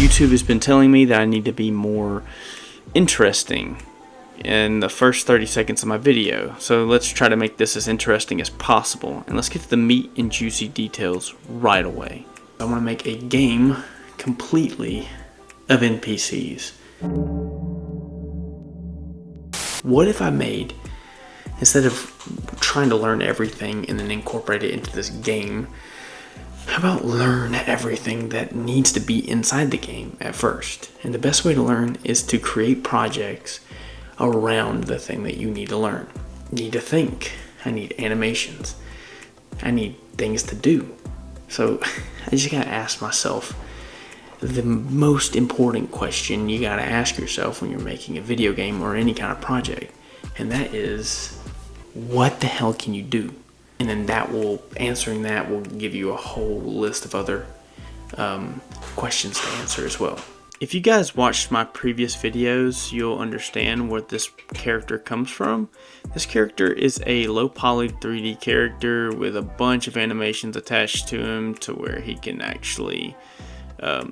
YouTube has been telling me that I need to be more interesting in the first 30 seconds of my video. So let's try to make this as interesting as possible, and let's get to the meat and juicy details right away. I want to make a game completely of NPCs. What if I made, instead of trying to learn everything and then incorporate it into this game, how about learn everything that needs to be inside the game at first? And the best way to learn is to create projects around the thing that you need to learn. You need to think. I need animations. I need things to do. So I just gotta ask myself the most important question you gotta ask yourself when you're making a video game or any kind of project, and that is, what the hell can you do? And then answering that will give you a whole list of other questions to answer as well. If you guys watched my previous videos, you'll understand where this character comes from. This character is a low poly 3D character with a bunch of animations attached to him to where he can actually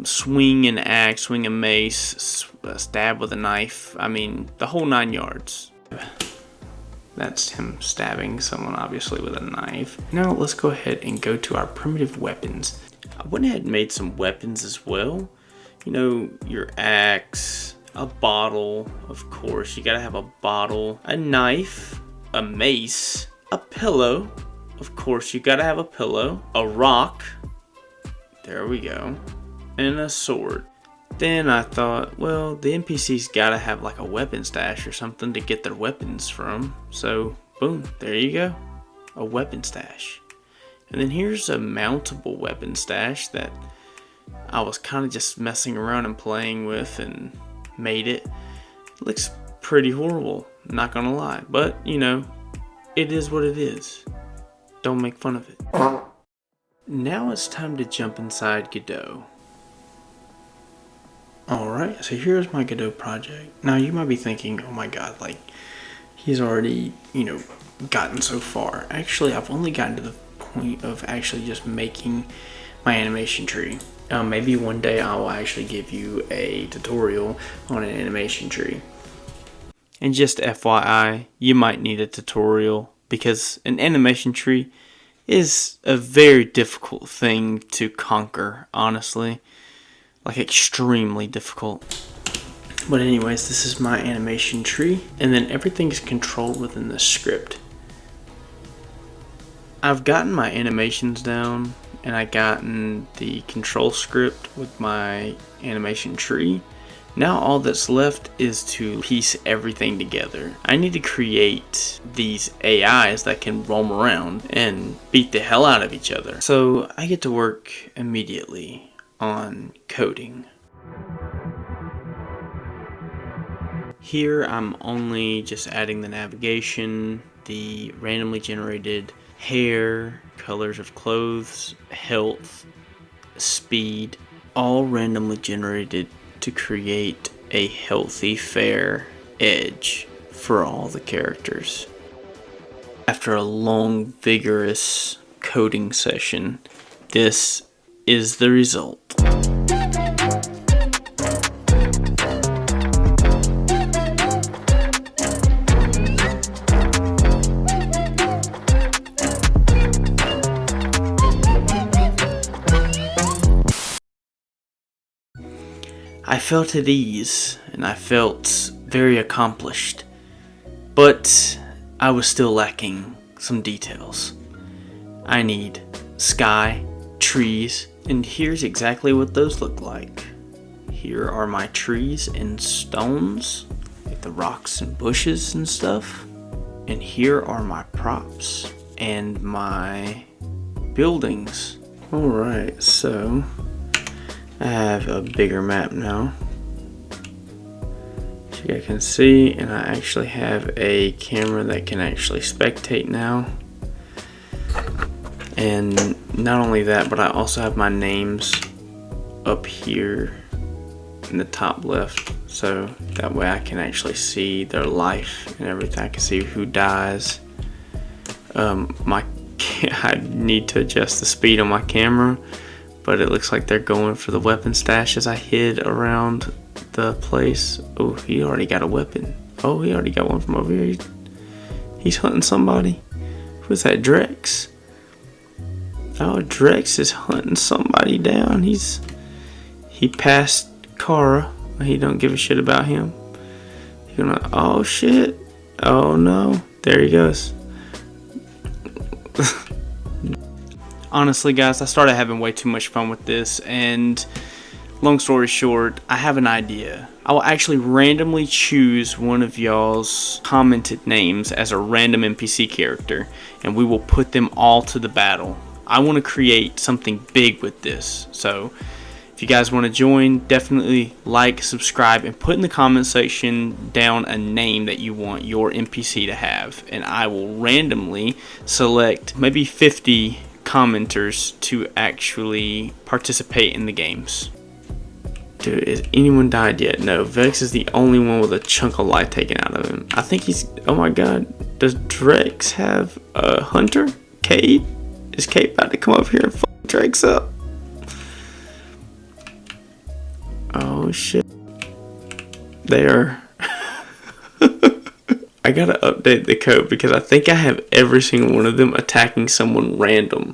swing an axe, swing a mace, stab with a knife. I mean, the whole 9 yards. That's him stabbing someone, obviously, with a knife. Now let's go ahead and go to our primitive weapons. I went ahead and made some weapons as well. You know, your axe, a bottle, of course. You gotta have a bottle, a knife, a mace, a pillow. Of course, you gotta have a pillow, a rock. There we go. And a sword. Then I thought, well, the NPCs gotta have like a weapon stash or something to get their weapons from. So, boom, there you go. A weapon stash. And then here's a mountable weapon stash that I was kind of just messing around and playing with and made it. It looks pretty horrible, not gonna lie. But, you know, it is what it is. Don't make fun of it. Now it's time to jump inside Godot. Alright, so here's my Godot project. Now you might be thinking, oh my god, like, he's already, you know, gotten so far. Actually, I've only gotten to the point of actually just making my animation tree. Maybe one day I will actually give you a tutorial on an animation tree. And just FYI, you might need a tutorial because an animation tree is a very difficult thing to conquer, honestly. Like, extremely difficult. But anyways, this is my animation tree, and then everything is controlled within the script. I've gotten my animations down, and I've gotten the control script with my animation tree. Now all that's left is to piece everything together. I need to create these AIs that can roam around and beat the hell out of each other. So I get to work immediately on coding. Here I'm only just adding the navigation, the randomly generated hair, colors of clothes, health, speed, all randomly generated to create a healthy, fair edge for all the characters. After a long, vigorous coding session, this is the result. I felt at ease, and I felt very accomplished, but I was still lacking some details. I need sky, trees, and here's exactly what those look like. Here are my trees and stones, like the rocks and bushes and stuff. And here are my props and my buildings. Alright, so I have a bigger map now, as you guys can see, and I actually have a camera that can actually spectate now. And not only that, but I also have my names up here in the top left, so that way I can actually see their life and everything. I can see who dies. I need to adjust the speed on my camera, but it looks like they're going for the weapon stash as I hid around the place. Oh, he already got a weapon. Oh, he already got one from over here. He's hunting somebody. Who's that, Jayx? Oh, Jayx is hunting somebody down. He passed Kara. He don't give a shit about him. He's gonna, oh shit. Oh no. There he goes. Honestly, guys, I started having way too much fun with this, and long story short, I have an idea. I will actually randomly choose one of y'all's commented names as a random NPC character, and we will put them all to the battle. I want to create something big with this, so if you guys want to join, definitely like, subscribe, and put in the comment section down a name that you want your NPC to have, and I will randomly select maybe 50 commenters to actually participate in the games. Dude, has anyone died yet? No, Vex is the only one with a chunk of life taken out of him. I think he's, oh my god, does Jayx have a hunter? Cade? Is Cade about to come up here and fuck Jayx up? Oh shit. They are. I gotta update the code because I think I have every single one of them attacking someone random.